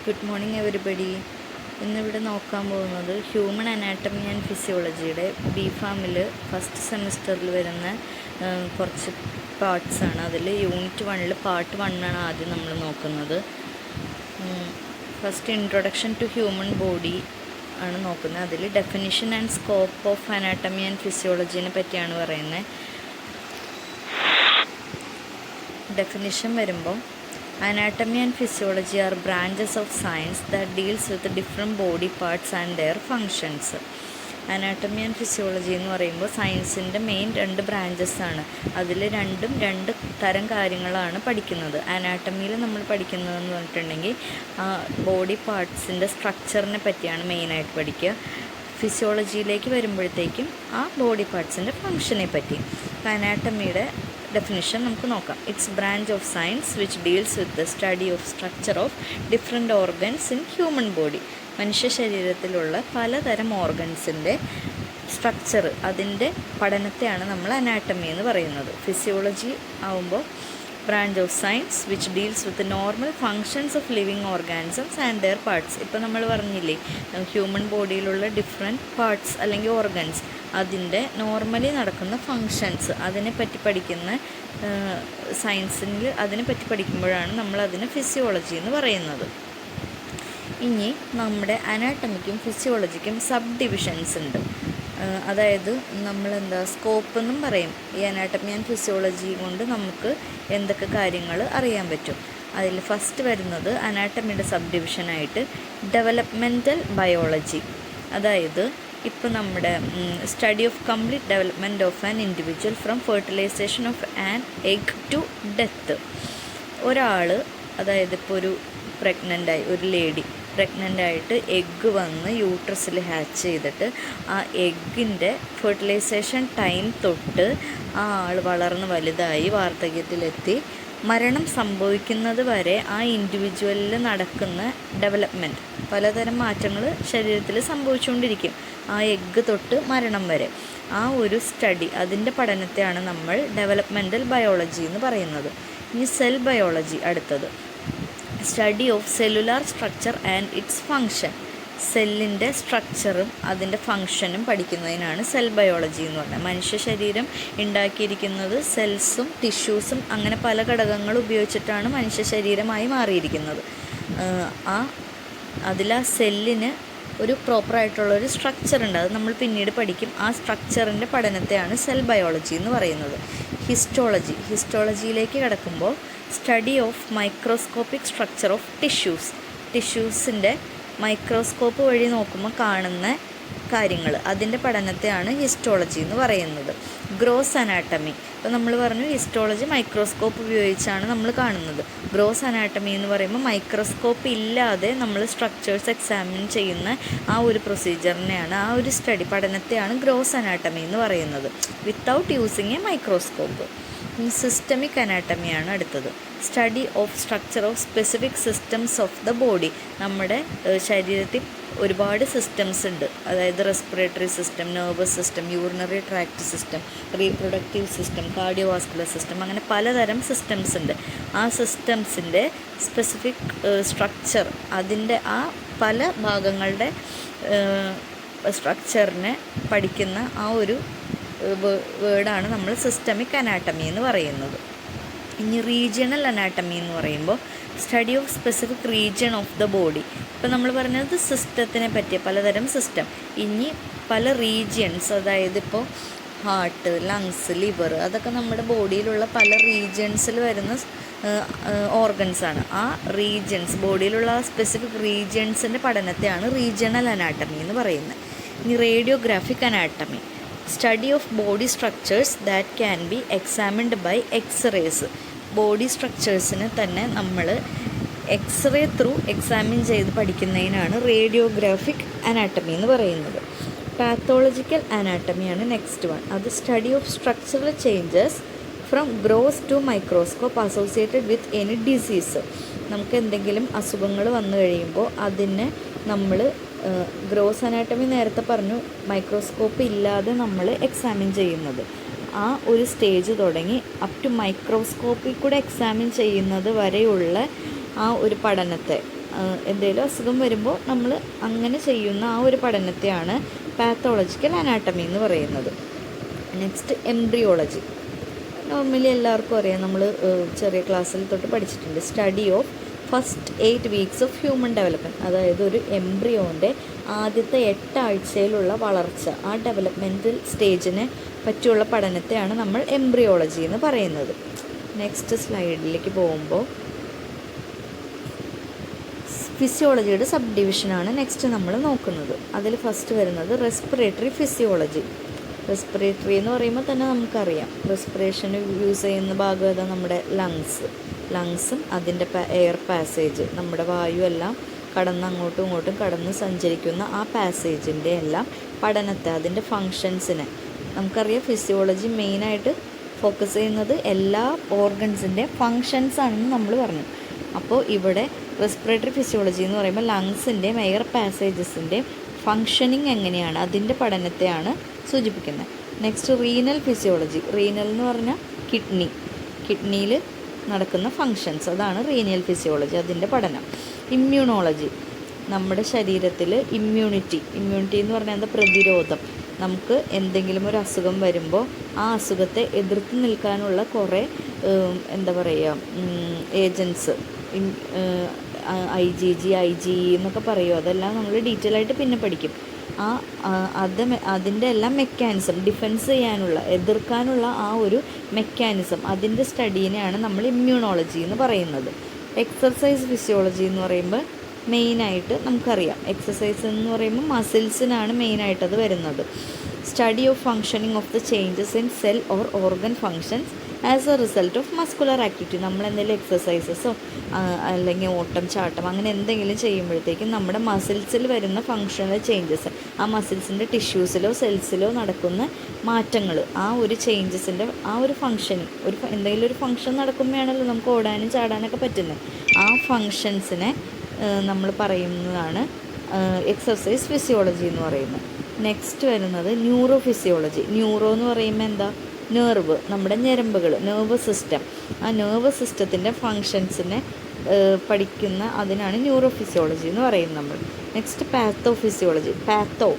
Good morning everybody. ഇന്നിവിടെ നോക്കാൻ പോകുന്നത് ഹ്യൂമൻ അനാട്ടമി ആൻഡ് ഫിസിയോളജിയുടെ ബി.ഫാമിൽ ഫസ്റ്റ് സെമിസ്റ്ററിൽ വരുന്ന കുറച്ച് പാർട്സാണ്. അതിൽ യൂണിറ്റ് 1 പാർട്ട് 1 ആണ് ആദ്യം നമ്മൾ നോക്കുന്നത്. First introduction to human body ആണ് നോക്കുന്നത്. അതിൽ definition and scope of anatomy and ഫിസിയോളജിനെ പറ്റിയാണ് പറയുന്നത്. ഡെഫിനിഷൻ വരുമ്പോൾ anatomy and physiology are branches of science that deals with different body parts and their functions. Anatomy and physiology എന്ന് പറയുമ്പോൾ സയൻസിൻ്റെ മെയിൻ 2 ബ്രാഞ്ചസ് ആണ്. അതിൽ രണ്ട് തരം കാര്യങ്ങളാണ് പഠിക്കുന്നത്. അനാട്ടമിയിൽ നമ്മൾ പഠിക്കുന്നതെന്ന് പറഞ്ഞിട്ടുണ്ടെങ്കിൽ ബോഡി പാർട്സിൻ്റെ സ്ട്രക്ചറിനെ പറ്റിയാണ് മെയിനായിട്ട് പഠിക്കുക. ഫിസിയോളജിയിലേക്ക് വരുമ്പോഴത്തേക്കും ആ ബോഡി പാർട്സിൻ്റെ ഫങ്ഷനെ പറ്റി. അനാട്ടമിയുടെ ഡെഫിനിഷൻ നമുക്ക് നോക്കാം. It's branch of science which deals with the study of structure of different organs in human body. മനുഷ്യ ശരീരത്തിലുള്ള പലതരം ഓർഗൻസിൻ്റെ സ്ട്രക്ചർ, അതിൻ്റെ പഠനത്തെയാണ് നമ്മൾ അനാട്ടമി എന്ന് പറയുന്നത്. ഫിസിയോളജി ആവുമ്പോൾ branch of science which deals with normal functions of living organisms and their parts. ഇപ്പോൾ നമ്മൾ പറഞ്ഞില്ലേ, ഹ്യൂമൻ ബോഡിയിലുള്ള ഡിഫറെൻറ്റ് പാർട്സ് അല്ലെങ്കിൽ ഓർഗൻസ്, അതിൻ്റെ നോർമലി നടക്കുന്ന ഫങ്ഷൻസ് അതിനെപ്പറ്റി പഠിക്കുന്ന സയൻസിൽ അതിനെപ്പറ്റി പഠിക്കുമ്പോഴാണ് നമ്മൾ അതിന് ഫിസിയോളജി എന്ന് പറയുന്നത്. ഇനി നമ്മുടെ അനാട്ടമിക്കും ഫിസിയോളജിക്കും സബ് ഡിവിഷൻസ് ഉണ്ട്. അതായത് നമ്മളെന്താ സ്കോപ്പ് എന്നും പറയും. ഈ അനാട്ടമി ആൻഡ് ഫിസിയോളജി കൊണ്ട് നമുക്ക് എന്തൊക്കെ കാര്യങ്ങൾ അറിയാൻ പറ്റും. അതിൽ ഫസ്റ്റ് വരുന്നത് അനാട്ടമിയുടെ സബ് ഡിവിഷനായിട്ട് ഡെവലപ്മെൻറ്റൽ ബയോളജി. അതായത് ഇപ്പോൾ നമ്മുടെ study of complete development of an individual from fertilisation of an egg to death. ഒരാൾ, അതായത് ഇപ്പോൾ ഒരു പ്രഗ്നൻ്റായി ഒരു ലേഡി പ്രഗ്നൻ്റായിട്ട് എഗ്ഗ് വന്ന് യൂട്രസിൽ ഹാച്ച് ചെയ്തിട്ട് ആ എഗ്ഗിൻ്റെ ഫെർട്ടിലൈസേഷൻ ടൈം തൊട്ട് ആ ആൾ വളർന്ന് വലുതായി വാർദ്ധക്യത്തിലെത്തി മരണം സംഭവിക്കുന്നത് വരെ ആ ഇൻഡിവിജ്വലിൽ നടക്കുന്ന ഡെവലപ്മെൻറ്റ്, പലതരം മാറ്റങ്ങൾ ശരീരത്തിൽ സംഭവിച്ചുകൊണ്ടിരിക്കും ആ എഗ്ഗ് തൊട്ട് മരണം വരെ. ആ ഒരു സ്റ്റഡി, അതിൻ്റെ പഠനത്തെയാണ് നമ്മൾ ഡെവലപ്മെൻറ്റൽ ബയോളജി എന്ന് പറയുന്നത്. ഇനി സെൽ ബയോളജി അടുത്തത്. Study of cellular structure and its function. സെല്ലിൻ്റെ സ്ട്രക്ചറും അതിൻ്റെ ഫങ്ഷനും പഠിക്കുന്നതിനാണ് സെൽ ബയോളജി എന്ന് പറയുന്നത്. മനുഷ്യ ശരീരം ഉണ്ടാക്കിയിരിക്കുന്നത് സെൽസും ടിഷ്യൂസും അങ്ങനെ പല ഘടകങ്ങൾ ഉപയോഗിച്ചിട്ടാണ് മനുഷ്യ ശരീരമായി മാറിയിരിക്കുന്നത്. അതിൽ ആ സെല്ലിന് ഒരു പ്രോപ്പറായിട്ടുള്ളൊരു സ്ട്രക്ചർ ഉണ്ട്. അത് നമ്മൾ പിന്നീട് പഠിക്കും. ആ സ്ട്രക്ചറിൻ്റെ പഠനത്തെയാണ് സെൽ ബയോളജി എന്ന് പറയുന്നത്. ഹിസ്റ്റോളജിയിലേക്ക് കിടക്കുമ്പോൾ study of microscopic structure of ടിഷ്യൂസിൻ്റെ മൈക്രോസ്കോപ്പ് വഴി നോക്കുമ്പോൾ കാണുന്ന കാര്യങ്ങൾ, അതിൻ്റെ പഠനത്തെയാണ് ഹിസ്റ്റോളജി എന്ന് പറയുന്നത്. ഗ്രോസ് അനാട്ടമി, ഇപ്പോൾ നമ്മൾ പറഞ്ഞു ഹിസ്റ്റോളജി മൈക്രോസ്കോപ്പ് ഉപയോഗിച്ചാണ് നമ്മൾ കാണുന്നത്. ഗ്രോസ് അനാട്ടമി എന്ന് പറയുമ്പോൾ മൈക്രോസ്കോപ്പ് ഇല്ലാതെ നമ്മൾ സ്ട്രക്ചേഴ്സ് എക്സാമിൻ ചെയ്യുന്ന ആ ഒരു പ്രൊസീജിയറിനെയാണ്, ആ ഒരു സ്റ്റഡി പഠനത്തെയാണ് ഗ്രോസ് അനാട്ടമി എന്ന് പറയുന്നത്, without using a microscope. Systemic അനാട്ടമിയാണ് അടുത്തത്. Study of structure of specific systems of the body. നമ്മുടെ ശരീരത്തിൽ ഒരുപാട് സിസ്റ്റംസ് ഉണ്ട്. അതായത് respiratory system, nervous system, urinary tract system, reproductive system, cardiovascular system, അങ്ങനെ പലതരം സിസ്റ്റംസ് ഉണ്ട്. ആ സിസ്റ്റംസിൻ്റെ സ്പെസിഫിക് സ്ട്രക്ചർ, അതിൻ്റെ ആ പല ഭാഗങ്ങളുടെ സ്ട്രക്ചറിനെ പഠിക്കുന്ന ആ ഒരു വേർഡാണ് നമ്മൾ സിസ്റ്റമിക് അനാട്ടമി എന്ന് പറയുന്നത്. ഇനി റീജിയണൽ അനാട്ടമി എന്ന് പറയുമ്പോൾ study of specific region of the body. ഇപ്പോൾ നമ്മൾ പറഞ്ഞത് സിസ്റ്റത്തിനെ പറ്റിയ പലതരം സിസ്റ്റം. ഇനി പല റീജിയൻസ്, അതായത് ഇപ്പോൾ ഹാർട്ട്, ലങ്സ്, ലിവർ, അതൊക്കെ നമ്മുടെ ബോഡിയിലുള്ള പല റീജിയൻസിൽ വരുന്ന ഓർഗൻസാണ്. ആ റീജിയൻസ്, ബോഡിയിലുള്ള ആ സ്പെസിഫിക് റീജിയൻസിൻ്റെ പഠനത്തെയാണ് റീജിയണൽ അനാട്ടമി എന്ന് പറയുന്നത്. ഇനി radiographic anatomy. Study of body structures that can be examined by X-rays. Body സ്ട്രക്ചേഴ്സിനെ തന്നെ നമ്മൾ എക്സ്റേ ത്രൂ എക്സാമിൻ ചെയ്ത് പഠിക്കുന്നതിനാണ് റേഡിയോഗ്രാഫിക് അനാട്ടമി എന്ന് പറയുന്നത്. പാത്തോളജിക്കൽ അനാട്ടമിയാണ് നെക്സ്റ്റ് വൺ. അത് study of structural changes from gross to microscope associated with any disease. നമുക്ക് എന്തെങ്കിലും അസുഖങ്ങൾ വന്നു കഴിയുമ്പോൾ അതിനെ നമ്മൾ ഗ്രോസ് അനാട്ടമി നേരത്തെ പറഞ്ഞു, മൈക്രോസ്കോപ്പ് ഇല്ലാതെ നമ്മൾ എക്സാമിൻ ചെയ്യുന്നത്. ആ ഒരു സ്റ്റേജ് തുടങ്ങി അപ് ടു മൈക്രോസ്കോപ്പിൽ കൂടെ എക്സാമിൻ ചെയ്യുന്നത് വരെയുള്ള ആ ഒരു പഠനത്തെ എന്തെങ്കിലും അസുഖം വരുമ്പോൾ നമ്മൾ അങ്ങനെ ചെയ്യുന്ന ആ ഒരു പഠനത്തെയാണ് പാത്തോളജിക്കൽ അനാട്ടമി എന്ന് പറയുന്നത്. Next embryology. നോർമലി എല്ലാവർക്കും അറിയാം, നമ്മൾ ചെറിയ ക്ലാസ്സിൽ തൊട്ട് പഠിച്ചിട്ടുണ്ട്. Study of first 8 weeks of human development. അതായത് ഒരു എംബ്രിയോൻ്റെ ആദ്യത്തെ 8 ആഴ്ചയിലുള്ള വളർച്ച, ആ ഡെവലപ്മെൻറ്റൽ സ്റ്റേജിനെ പറ്റിയുള്ള പഠനത്തെയാണ് നമ്മൾ എംബ്രിയോളജി എന്ന് പറയുന്നത്. നെക്സ്റ്റ് സ്ലൈഡിലേക്ക് പോകുമ്പോൾ ഫിസിയോളജിയുടെ സബ് ഡിവിഷനാണ് നെക്സ്റ്റ് നമ്മൾ നോക്കുന്നത്. അതിൽ ഫസ്റ്റ് വരുന്നത് റെസ്പിറേറ്ററി ഫിസിയോളജി. റെസ്പിറേറ്ററി എന്ന് പറയുമ്പോൾ തന്നെ നമുക്കറിയാം, റെസ്പിറേഷന് യൂസ് ചെയ്യുന്ന ഭാഗം ഏതാ? നമ്മുടെ ലങ്സും അതിൻ്റെ എയർ പാസേജ്, നമ്മുടെ വായു എല്ലാം കടന്ന് അങ്ങോട്ടും ഇങ്ങോട്ടും കടന്ന് സഞ്ചരിക്കുന്ന ആ പാസേജിൻ്റെ എല്ലാം പഠനത്തെ, അതിൻ്റെ ഫങ്ഷൻസിനെ നമുക്കറിയാം. ഫിസിയോളജി മെയിനായിട്ട് ഫോക്കസ് ചെയ്യുന്നത് എല്ലാ ഓർഗൻസിൻ്റെ ഫങ്ഷൻസ് ആണെന്ന് നമ്മൾ പറഞ്ഞു. അപ്പോൾ ഇവിടെ റെസ്പിറേറ്ററി ഫിസിയോളജി എന്ന് പറയുമ്പോൾ ലങ്സിൻ്റെയും എയർ പാസേജസിൻ്റെയും ഫങ്ഷനിങ് എങ്ങനെയാണ്, അതിൻ്റെ പഠനത്തെയാണ് സൂചിപ്പിക്കുന്നത്. Next renal physiology. റീനൽ എന്ന് പറഞ്ഞാൽ കിഡ്നിയിൽ നടക്കുന്ന ഫങ്ഷൻസ്, അതാണ് റീനൽ ഫിസിയോളജി, അതിൻ്റെ പഠനം. ഇമ്മ്യൂണോളജി. നമ്മുടെ ശരീരത്തിൽ ഇമ്മ്യൂണിറ്റി എന്ന് പറഞ്ഞാൽ എന്താ? പ്രതിരോധം. നമുക്ക് എന്തെങ്കിലും ഒരു അസുഖം വരുമ്പോൾ ആ അസുഖത്തെ എതിർത്ത് നിൽക്കാനുള്ള കുറേ എന്താ പറയുക ഏജൻസ്, IgG IgE എന്നൊക്കെ പറയുമോ, അതെല്ലാം നമ്മൾ ഡീറ്റെയിൽ ആയിട്ട് പിന്നെ പഠിക്കും. അതിൻ്റെ എല്ലാം മെക്കാനിസം, ഡിഫെൻസ് ചെയ്യാനുള്ള, എതിർക്കാനുള്ള ആ ഒരു മെക്കാനിസം, അതിൻ്റെ സ്റ്റഡീനെയാണ് നമ്മൾ ഇമ്മ്യൂണോളജി എന്ന് പറയുന്നത്. എക്സർസൈസ് ഫിസിയോളജി എന്ന് പറയുമ്പോൾ മെയിനായിട്ട് നമുക്കറിയാം, എക്സസൈസ് എന്ന് പറയുമ്പോൾ മസിൽസിനാണ് മെയിനായിട്ട് അത് വരുന്നത്. Study of functioning of the changes in cell or organ functions as A result of muscular activity. നമ്മൾ എന്തെങ്കിലും എക്സസൈസസോ അല്ലെങ്കിൽ ഓട്ടം ചാട്ടം അങ്ങനെ എന്തെങ്കിലും ചെയ്യുമ്പോഴത്തേക്കും നമ്മുടെ മസിൽസിൽ വരുന്ന ഫങ്ഷണൽ ചേഞ്ചസ്, ആ മസിൽസിൻ്റെ ടിഷ്യൂസിലോ സെൽസിലോ നടക്കുന്ന മാറ്റങ്ങൾ, ആ ഒരു ചേഞ്ചസിൻ്റെ ആ ഒരു ഫങ്ഷനിങ്, എന്തെങ്കിലും ഒരു ഫങ്ഷൻ നടക്കുമ്പോഴാണല്ലോ നമുക്ക് ഓടാനും ചാടാനൊക്കെ പറ്റുന്നത്. ആ ഫങ്ഷൻസിനെ നമ്മൾ പറയുന്നതാണ് എക്സർസൈസ് ഫിസിയോളജി എന്ന് പറയുന്നത്. നെക്സ്റ്റ് വരുന്നത് ന്യൂറോ ഫിസിയോളജി. ന്യൂറോ എന്ന് പറയുമ്പോൾ എന്താ? നെർവ്, നമ്മുടെ ഞരമ്പുകൾ, നെർവസ് സിസ്റ്റം. ആ നെർവസ് സിസ്റ്റത്തിൻ്റെ ഫങ്ഷൻസിനെ പഠിക്കുന്ന അതിനാണ് ന്യൂറോ ഫിസിയോളജി എന്ന് പറയുന്നത് നമ്മൾ. Next പാത്തോ physiology. പാത്തോ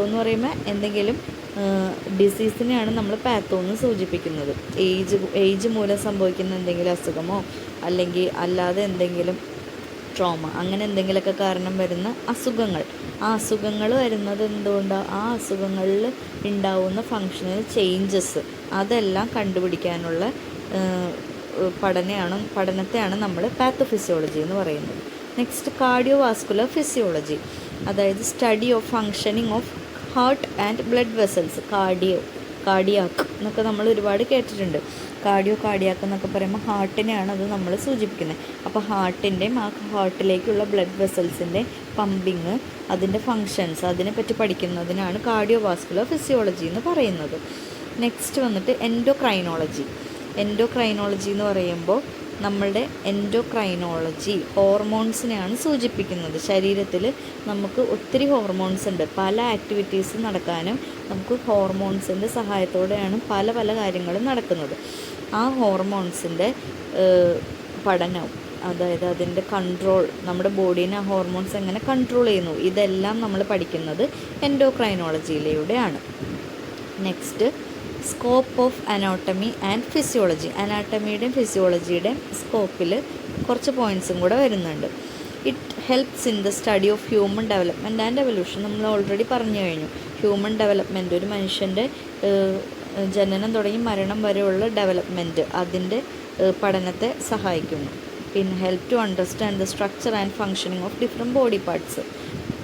എന്ന് പറയുമ്പോൾ എന്തെങ്കിലും ഡിസീസിനെയാണ് നമ്മൾ പാത്തോ എന്ന് സൂചിപ്പിക്കുന്നത്. ഏജ് മൂലം സംഭവിക്കുന്ന എന്തെങ്കിലും അസുഖമോ അല്ലെങ്കിൽ അല്ലാതെ എന്തെങ്കിലും ട്രോമ, അങ്ങനെ എന്തെങ്കിലുമൊക്കെ കാരണം വരുന്ന അസുഖങ്ങൾ, ആ അസുഖങ്ങൾ വരുന്നത് എന്തുകൊണ്ടാണ്? ആ അസുഖങ്ങളിൽ ഉണ്ടാവുന്ന ഫങ്ഷണൽ ചേഞ്ചസ് അതെല്ലാം കണ്ടുപിടിക്കാനുള്ള പഠനത്തെയാണ് നമ്മൾ പാത്തോഫിസിയോളജി എന്ന് പറയുന്നത്. നെക്സ്റ്റ് കാർഡിയോവാസ്കുലർ ഫിസിയോളജി, അതായത് study of functioning of heart and blood vessels. Cardiac എന്നൊക്കെ നമ്മൾ ഒരുപാട് കേട്ടിട്ടുണ്ട്. കാർഡിയാക്ക് എന്നൊക്കെ പറയുമ്പോൾ ഹാർട്ടിനെയാണ് അത് നമ്മൾ സൂചിപ്പിക്കുന്നത്. അപ്പോൾ ഹാർട്ടിൻ്റെയും ആ ഹാർട്ടിലേക്കുള്ള ബ്ലഡ് വെസൽസിൻ്റെ പമ്പിങ്, അതിൻ്റെ ഫങ്ഷൻസ്, അതിനെപ്പറ്റി പഠിക്കുന്നതിനാണ് കാർഡിയോവാസ്കുലർ ഫിസിയോളജി എന്ന് പറയുന്നത്. നെക്സ്റ്റ് വന്നിട്ട് എൻഡോക്രൈനോളജി എന്ന് പറയുമ്പോൾ നമ്മളുടെ എൻഡോക്രൈനോളജി ഹോർമോൺസിനെയാണ് സൂചിപ്പിക്കുന്നത്. ശരീരത്തിൽ നമുക്ക് ഒത്തിരി ഹോർമോൺസ് ഉണ്ട്. പല ആക്ടിവിറ്റീസ് നടക്കാനും നമുക്ക് ഹോർമോൺസിൻ്റെ സഹായത്തോടെയാണ് പല കാര്യങ്ങളും നടക്കുന്നത്. ആ ഹോർമോൺസിൻ്റെ പഠനവും, അതായത് അതിൻ്റെ കൺട്രോൾ, നമ്മുടെ ബോഡീനെ ആ ഹോർമോൺസ് എങ്ങനെ കൺട്രോൾ ചെയ്യുന്നു, ഇതെല്ലാം നമ്മൾ പഠിക്കുന്നത് എൻഡോക്രൈനോളജിയിലൂടെയാണ്. Next scope of anatomy and physiology. അനാട്ടമിയുടെയും ഫിസിയോളജിയുടെയും സ്കോപ്പിൽ കുറച്ച് പോയിൻറ്റ്സും കൂടെ വരുന്നുണ്ട്. It helps in the study of human development and evolution. നമ്മൾ ഓൾറെഡി പറഞ്ഞു കഴിഞ്ഞു, ഹ്യൂമൻ ഡെവലപ്മെൻറ്റ്, ഒരു മനുഷ്യൻ്റെ ജനനം തുടങ്ങി മരണം വരെയുള്ള ഡെവലപ്മെൻറ്റ്, അതിൻ്റെ പഠനത്തെ സഹായിക്കുന്നു. പിന്നെ help to understand the structure and functioning of different body parts.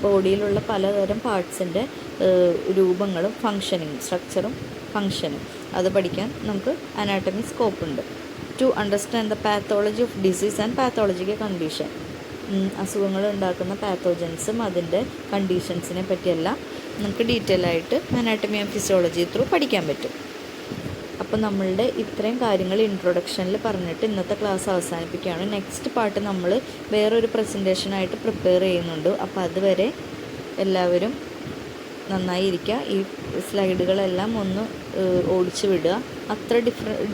ബോഡിയിലുള്ള പലതരം പാർട്സിൻ്റെ രൂപങ്ങളും സ്ട്രക്ചറും ഫങ്ഷനും അത് പഠിക്കാൻ നമുക്ക് അനാട്ടമി സ്കോപ്പ് ഉണ്ട്. To understand the pathology of disease and pathological condition. അസുഖങ്ങൾ ഉണ്ടാക്കുന്ന പാത്തോജൻസും അതിൻ്റെ കണ്ടീഷൻസിനെ പറ്റിയെല്ലാം നമുക്ക് ഡീറ്റെയിൽ ആയിട്ട് അനാട്ടമി ആൻഡ് ഫിസിയോളജി ത്രൂ പഠിക്കാൻ പറ്റും. അപ്പോൾ നമ്മളുടെ ഇത്രയും കാര്യങ്ങൾ ഇൻട്രൊഡക്ഷനിൽ പറഞ്ഞിട്ട് ഇന്നത്തെ ക്ലാസ് അവസാനിപ്പിക്കുകയാണ്. നെക്സ്റ്റ് പാർട്ട് നമ്മൾ വേറൊരു പ്രസൻറ്റേഷനായിട്ട് പ്രിപ്പയർ ചെയ്യുന്നുണ്ട്. അപ്പോൾ അതുവരെ എല്ലാവരും നന്നായിരിക്കുക. ഈ സ്ലൈഡുകളെല്ലാം ഒന്ന് ഓടിച്ചു വിടുക. അത്ര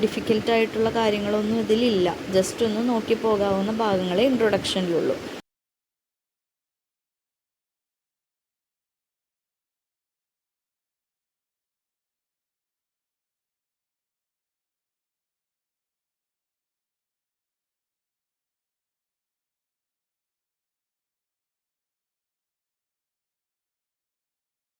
ഡിഫിക്കൽട്ടായിട്ടുള്ള കാര്യങ്ങളൊന്നും ഇതിലില്ല. ജസ്റ്റ് ഒന്ന് നോക്കി പോകാവുന്ന ഭാഗങ്ങളെ ഇൻട്രൊഡക്ഷനിലുള്ളൂ.